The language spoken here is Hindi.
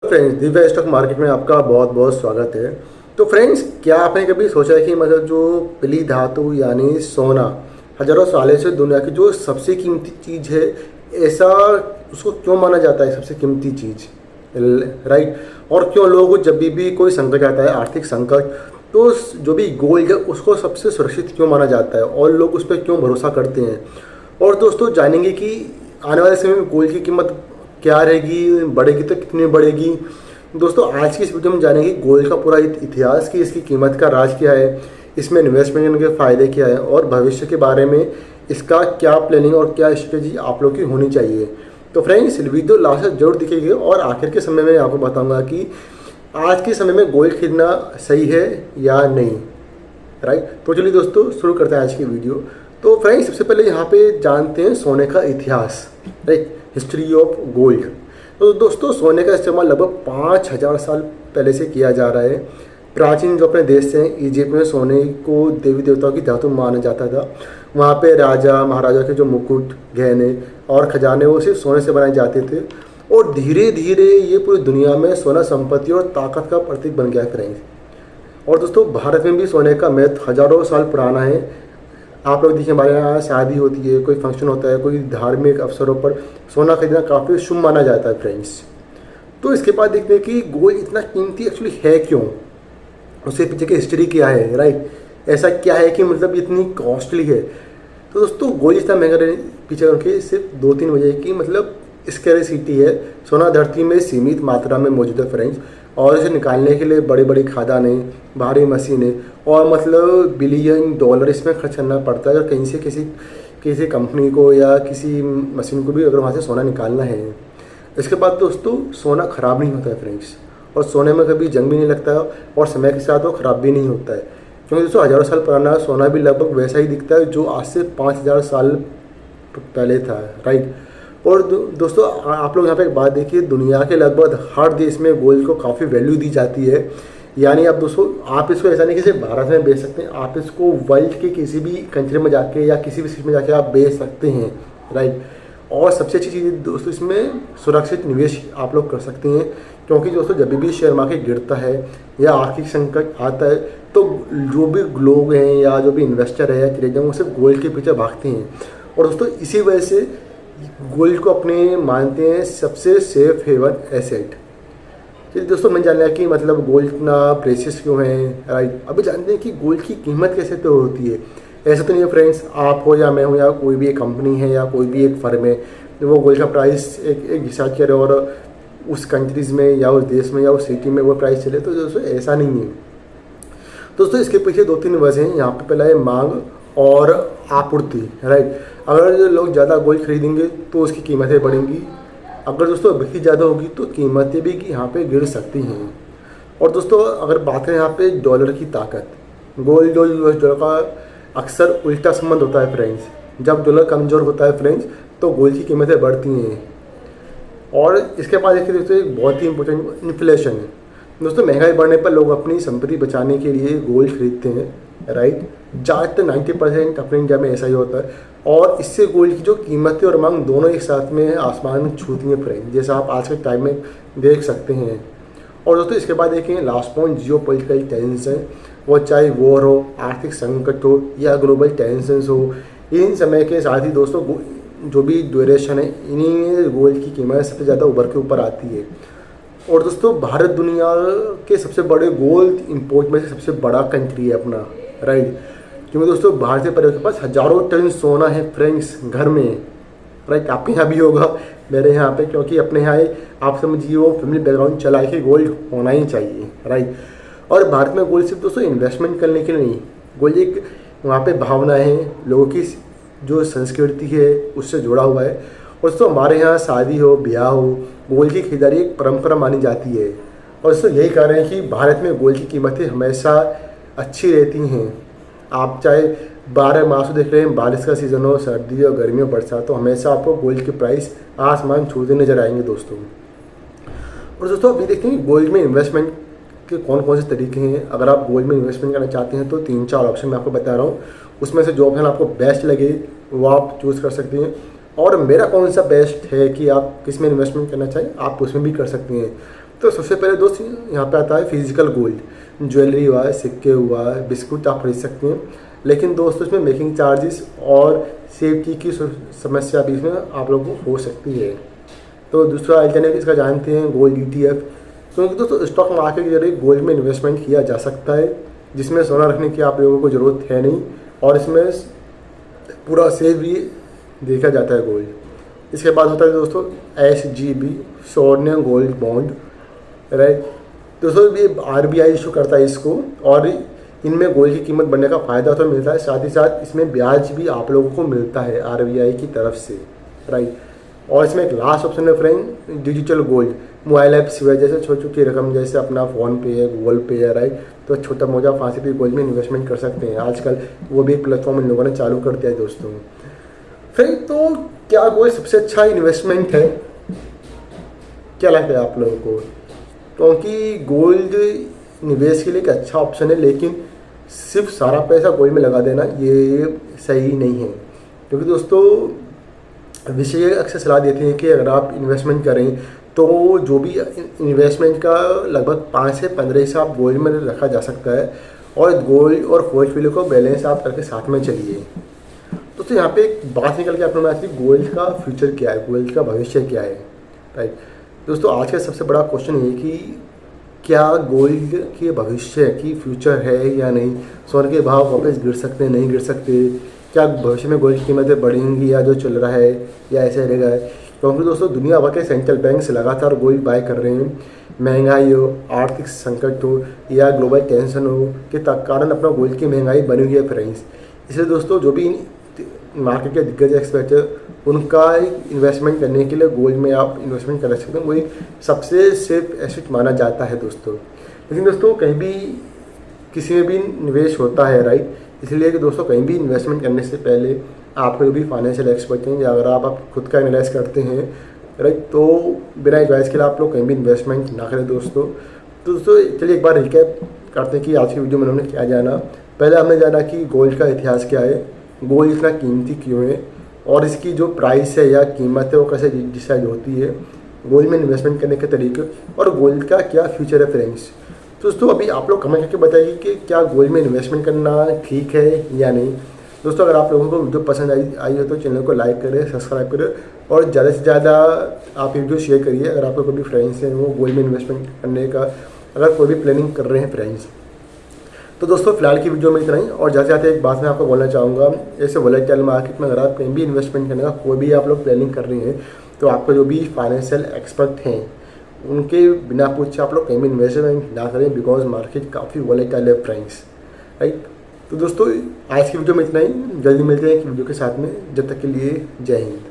फ्रेंड्स, दिव्या स्टॉक मार्केट में आपका बहुत बहुत स्वागत है। तो फ्रेंड्स, क्या आपने कभी सोचा है कि मतलब जो पीली धातु यानी सोना हजारों सालों से दुनिया की जो सबसे कीमती चीज़ है, ऐसा उसको क्यों माना जाता है सबसे कीमती चीज़, राइट? और क्यों लोग जब भी कोई संकट आता है, आर्थिक संकट, तो जो भी गोल्ड है उसको सबसे सुरक्षित क्यों माना जाता है और लोग उस पर क्यों भरोसा करते हैं। और दोस्तों, जानेंगे कि आने वाले समय में गोल्ड की कीमत क्या रहेगी, बढ़ेगी तो कितनी बढ़ेगी। दोस्तों, आज की इस वीडियो में जानेंगे गोल्ड का पूरा इतिहास, की इसकी कीमत का राज क्या है, इसमें इन्वेस्टमेंट करने के फ़ायदे क्या है और भविष्य के बारे में इसका क्या प्लानिंग और क्या स्ट्रेटेजी आप लोग की होनी चाहिए। तो फ्रेंड्स, वीडियो लास्ट तक जरूर दिखेगी और आखिर के समय में आपको बताऊंगा कि आज के समय में गोल्ड खरीदना सही है या नहीं, राइट? तो चलिए दोस्तों, शुरू करते हैं आज की वीडियो। तो फ्रेंड्स, सबसे पहले यहाँ पे जानते हैं सोने का इतिहास, राइट? History of gold. तो दोस्तों, सोने का इस्तेमाल लगभग 5000 साल पहले से किया जा रहा है। प्राचीन जो अपने देश से इजिप्ट में सोने को देवी देवताओं की धातु माना जाता था। वहाँ पे राजा महाराजा के जो मुकुट, गहने और खजाने वो सिर्फ सोने से बनाए जाते थे। और धीरे धीरे ये पूरी दुनिया में सोना संपत्ति और ताकत का प्रतीक बन गया फ्रेंड्स। और दोस्तों, भारत में भी सोने का महत्व हजारों साल पुराना है। आप लोग देखिए, हमारे यहाँ शादी होती है, कोई फंक्शन होता है, कोई धार्मिक अवसरों पर सोना खरीदना काफ़ी शुभ माना जाता है फ्रेंड्स। तो इसके बाद देखते हैं कि गोल्ड इतना कीमती एक्चुअली है क्यों, उसके पीछे की हिस्ट्री क्या है, राइट? ऐसा क्या है कि मतलब इतनी कॉस्टली है। तो दोस्तों, गोल्ड इतना महंगा रहने पीछे उनके सिर्फ 2-3 वजह की मतलब स्कैरसिटी है। सोना धरती में सीमित मात्रा में मौजूद है फ्रेंड्स, और इसे निकालने के लिए बड़ी बड़ी खदानें, भारी मशीनें और मतलब बिलियन डॉलर इसमें खर्च करना पड़ता है। अगर कहीं से किसी कंपनी को या किसी मशीन को भी अगर वहाँ से सोना निकालना है। इसके बाद दोस्तों, सोना ख़राब नहीं होता है फ्रेंड्स, और सोने में कभी जंग भी नहीं लगता है और समय के साथ वो ख़राब भी नहीं होता है। क्योंकि दोस्तों, हज़ारों साल पुराना सोना भी लगभग वैसा ही दिखता है जो आज से 5000 साल पहले था, राइट? और दोस्तों, आप लोग यहाँ पे एक बात देखिए, दुनिया के लगभग हर देश में गोल्ड को काफ़ी वैल्यू दी जाती है। यानी आप दोस्तों, आप इसको ऐसा नहीं कि सिर्फ भारत में बेच सकते हैं, आप इसको वर्ल्ड के किसी भी कंट्री में जाके या किसी भी सिटी में जाके आप बेच सकते हैं, राइट? और सबसे अच्छी चीज़ दोस्तों, इसमें सुरक्षित निवेश आप लोग कर सकते हैं। क्योंकि दोस्तों, जब भी शेयर मार्केट गिरता है या आर्थिक संकट आता है, तो जो भी लोग हैं या जो भी इन्वेस्टर है या ट्रेडर हैं, वो सिर्फ गोल्ड के पीछे भागते हैं। और दोस्तों, इसी वजह से गोल्ड को अपने मानते हैं सबसे सेफ हेवन एसेट। चलिए दोस्तों, मैंने जान लिया कि मतलब गोल्ड इतना प्रेशियस क्यों है, राइट? अभी जानते हैं कि गोल्ड की कीमत कैसे तो होती है। ऐसा तो नहीं है फ्रेंड्स, आप हो या मैं हूँ या कोई भी एक कंपनी है या कोई भी एक फर्म है, वो गोल्ड का प्राइस एक डिसाइड करे और उस कंट्रीज़ में या उस देश में या उस सिटी में वो प्राइस चले। तो दोस्तों, ऐसा नहीं है। दोस्तों, इसके पीछे 2-3 वजह हैं। यहाँ पे पहला है मांग और आपूर्ति, राइट? अगर लोग ज़्यादा गोल्ड खरीदेंगे तो उसकी कीमतें बढ़ेंगी। अगर दोस्तों बिक्री ज़्यादा होगी तो कीमतें भी यहाँ पे गिर सकती हैं। और दोस्तों, अगर बात करें यहाँ पे डॉलर की ताकत, गोल्ड और यूएस डॉलर का अक्सर उल्टा संबंध होता है फ्रेंड्स। जब डॉलर कमज़ोर होता है फ्रेंड्स, तो गोल्ड की कीमतें बढ़ती हैं। और इसके बाद देखिए दोस्तों, एक बहुत ही इंपॉर्टेंट इन्फ्लेशन है। दोस्तों, महंगाई बढ़ने पर लोग अपनी संपत्ति बचाने के लिए गोल्ड खरीदते हैं, राइट? ज़्यादातर 90% अपने इंडिया में ऐसा ही होता है। और इससे गोल्ड की जो कीमतें और मांग दोनों एक साथ में आसमान छूती हैं फ्रेंड, जैसा आप आज के टाइम में देख सकते हैं। और दोस्तों, इसके बाद देखें last point, geo political tension. वो चाहे वॉर हो, आर्थिक संकट हो या ग्लोबल टेंशन हो, इन समय के साथ ही दोस्तों जो भी ड्यूरेशन है, इन्हीं में गोल्ड की कीमत सबसे ज़्यादा उभर के ऊपर आती है। और दोस्तों, भारत दुनिया के सबसे बड़े गोल्ड इंपोर्ट में से सबसे बड़ा कंट्री है अपना, राइट? क्योंकि दोस्तों, भारतीय परिवार के पास हजारों टन सोना है फ्रेंड्स घर में, राइट? आपके यहाँ भी होगा, मेरे यहाँ पे, क्योंकि अपने यहाँ आप समझिए वो फैमिली बैकग्राउंड चला के गोल्ड होना ही चाहिए, राइट? और भारत में गोल्ड सिर्फ दोस्तों इन्वेस्टमेंट करने के लिए नहीं, गोल्ड एक वहाँ पे भावना है, लोगों की जो संस्कृति है उससे जुड़ा हुआ है। और दोस्तों, हमारे यहाँ शादी हो, ब्याह हो, गोल्ड की खरीदारी एक परंपरा मानी जाती है। और दोस्तों, यही कारण है कि भारत में गोल्ड की कीमतें हमेशा अच्छी रहती हैं। आप चाहे 12 मास देख रहे हैं, बारिश का सीज़न हो, सर्दी हो, गर्मी हो, बरसात, तो हमेशा आपको गोल्ड के प्राइस आसमान छूते नजर आएंगे दोस्तों। और दोस्तों, अभी देखते हैं गोल्ड में इन्वेस्टमेंट के कौन कौन से तरीके हैं। अगर आप गोल्ड में इन्वेस्टमेंट करना चाहते हैं तो 3-4 ऑप्शन मैं आपको बता रहा हूँ। उसमें से जो ऑप्शन आपको बेस्ट लगे वो आप चूज़ कर सकते हैं। और मेरा कौन सा बेस्ट है कि आप किस में इन्वेस्टमेंट करना चाहें, आप उसमें भी कर सकते हैं। तो सबसे पहले दोस्त यहाँ पे आता है फिजिकल गोल्ड। ज्वेलरी हुआ, सिक्के हुआ, बिस्कुट आप खरीद सकते हैं, लेकिन दोस्तों इसमें मेकिंग चार्जेस और सेफ्टी की समस्या भी इसमें आप लोगों को हो सकती है। तो दूसरा अल्टरनेटिव इसका जानते हैं गोल्ड ETF। क्योंकि दोस्तों स्टॉक मार्केट के जरिए गोल्ड में इन्वेस्टमेंट किया जा सकता है, जिसमें सोना रखने की आप लोगों को ज़रूरत है नहीं, और इसमें पूरा सेफ भी देखा जाता है गोल्ड। इसके बाद होता है दोस्तों SGB, sovereign gold bond, right. दोस्तों ये RBI इशू करता है इसको, और इनमें गोल्ड की कीमत बढ़ने का फ़ायदा तो मिलता है, साथ ही साथ इसमें ब्याज भी आप लोगों को मिलता है RBI की तरफ से, राइट। और इसमें एक लास्ट ऑप्शन है friend, digital gold. Mobile apps जैसे छोटी छोटी रकम, जैसे अपना फ़ोन पे है, गूगल पे है, राइट, तो छोटा मोटा 5 गोल्ड में इन्वेस्टमेंट कर सकते हैं आजकल। वो भी एक प्लेटफॉर्म इन लोगों ने चालू कर दिया है दोस्तों। फिर तो क्या गोल्ड सबसे अच्छा इन्वेस्टमेंट है, क्या लगता है आप लोगों को? क्योंकि गोल्ड निवेश के लिए एक अच्छा ऑप्शन है, लेकिन सिर्फ सारा पैसा गोल्ड में लगा देना ये सही नहीं है। क्योंकि दोस्तों विशेषज्ञ अक्सर सलाह देते हैं कि अगर आप इन्वेस्टमेंट करें तो जो भी इन्वेस्टमेंट का लगभग 5 से 15 हिस्सा आप गोल्ड में रखा जा सकता है, और गोल्ड और पोर्टफोलियो को बैलेंस आप करके साथ में चलिए। तो यहाँ पे एक बात निकल के अपने में आती है, गोल्ड का फ्यूचर क्या है, गोल्ड का भविष्य क्या है, राइट। दोस्तों आज का सबसे बड़ा क्वेश्चन ये कि क्या गोल्ड के भविष्य की फ्यूचर है या नहीं? सोने के भाव वापस गिर सकते हैं, नहीं गिर सकते? क्या भविष्य में गोल्ड की कीमतें बढ़ेंगी, या जो चल रहा है या ऐसे रहेगा? क्योंकि दोस्तों दुनिया भर के सेंट्रल बैंक से लगातार गोल्ड बाय कर रहे हैं। महंगाई हो, आर्थिक संकट हो, या ग्लोबल टेंशन हो के कारण अपना गोल्ड की महंगाई बनी हुई है फ्रेंड्स। इसलिए दोस्तों जो भी मार्केट के दिग्गज एक्सपर्ट है, उनका इन्वेस्टमेंट करने के लिए गोल्ड में आप इन्वेस्टमेंट कर सकते हैं, वो एक सबसे सेफ एसेट माना जाता है दोस्तों। लेकिन दोस्तों कहीं भी किसी में भी निवेश होता है, राइट, इसलिए कि दोस्तों कहीं भी इन्वेस्टमेंट करने से पहले आपको जो भी फाइनेंशियल एक्सपर्ट हैं, या अगर आप खुद का एनालाइज करते हैं, राइट, तो बिना एडवाइस के लिए आप लोग कहीं भी इन्वेस्टमेंट ना करें दोस्तों। तो दोस्तों चलिए एक बार रिकैप करते हैं कि आज की वीडियो में हमने क्या जाना। पहले हमने जाना कि गोल्ड का इतिहास क्या है, गोल्ड इतना कीमती क्यों है, और इसकी जो प्राइस है या कीमत है वो कैसे डिसाइड होती है, गोल्ड में इन्वेस्टमेंट करने के तरीके, और गोल्ड का क्या फ्यूचर है फ्रेंड्स। दोस्तों अभी आप लोग कमेंट करके बताइए कि क्या गोल्ड में इन्वेस्टमेंट करना ठीक है या नहीं। दोस्तों अगर आप लोगों को वीडियो पसंद आई हो तो चैनल को लाइक करें, सब्सक्राइब करें, और ज़्यादा से ज़्यादा आप वीडियो शेयर करिए। अगर आपको कोई भी फ्रेंड्स हैं वो गोल्ड में इन्वेस्टमेंट करने का अगर कोई भी प्लानिंग कर रहे हैं फ्रेंड्स। तो दोस्तों फिलहाल की वीडियो में इतना ही, और जाते जाते एक बात मैं आपको बोलना चाहूँगा, ऐसे वोलेटाइल मार्केट में अगर आप कहीं भी इन्वेस्टमेंट करने का कोई भी आप लोग प्लानिंग कर रहे हैं, तो आपको जो भी फाइनेंशियल एक्सपर्ट हैं उनके बिना पूछे आप लोग कहीं भी इन्वेस्टमेंट ना करें, बिकॉज मार्केट काफ़ी वोलेटाइल है फ्रेंड्स, राइट। तो दोस्तों आज की वीडियो में इतना ही, जल्दी मिलते हैं एक वीडियो के साथ में, जब तक के लिए जय हिंद।